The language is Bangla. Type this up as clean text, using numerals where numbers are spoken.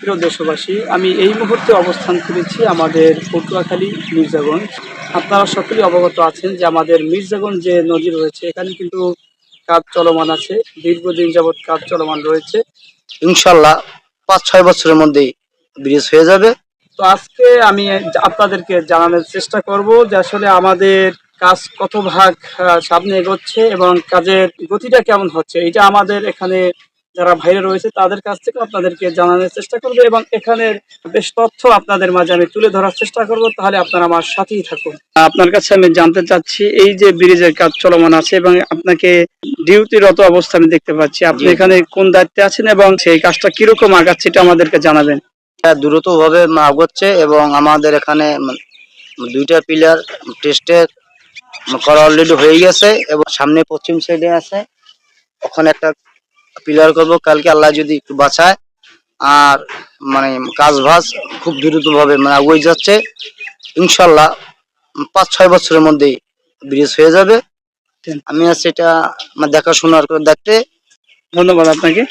প্রিয় দেশবাসী, আমি এই মুহূর্তে অবস্থান করেছি আমাদের পটুয়াখালী মির্জাগঞ্জ। আপনারা সকলেই অবগত আছেন যে আমাদের মির্জাগঞ্জ যে নদী রয়েছে এখানে কিন্তু কাজ চলমান আছে, দীর্ঘদিন যাবৎ কাজ চলমান রয়েছে। ইনশাল্লাহ 5-6 বছরের মধ্যেই ব্রিজ হয়ে যাবে। তো আজকে আমি আপনাদেরকে জানানোর চেষ্টা করব যে আসলে আমাদের কাজ কত ভাগ সামনে এগোচ্ছে এবং কাজের গতিটা কেমন হচ্ছে। এটা আমাদের এখানে যারা ভাইরা রয়েছে তাদের কাছ থেকে আপনাদেরকে জানানোর চেষ্টা করব এবং এখানের বেশ তথ্য আপনাদের মাঝে আমি তুলে ধরার চেষ্টা করব। তাহলে আপনারা আমার সাথেই থাকুন। আপনার কাছে আমি জানতে চাচ্ছি, এই যে ব্রিজের কাজ চলমান আছে এবং আপনাকে ডিউটিরত অবস্থা আমি দেখতে পাচ্ছি, আপনি এখানে কোন দায়িত্বে আছেন এবং সেই কাজটা কিরকম আগাচ্ছে এটা আমাদেরকে জানাবেন। দ্রুত ভাবে আগাচ্ছে এবং আমাদের এখানে 2টা পিলার টেস্টের করা অলরেডি হয়ে গেছে এবং সামনে পশ্চিম সাইডে আছে, ওখানে একটা পিলার করব কালকে আল্লাহ যদি একটু বাঁচায়। আর মানে কাজ ভাজ খুব দ্রুত ভাবে এগিয়ে যাচ্ছে। ইনশাল্লাহ 5-6 বছরের মধ্যেই ব্রিজ হয়ে যাবে। আমি আছি এটা দেখাশোনার দায়িত্বে। ধন্যবাদ আপনাকে।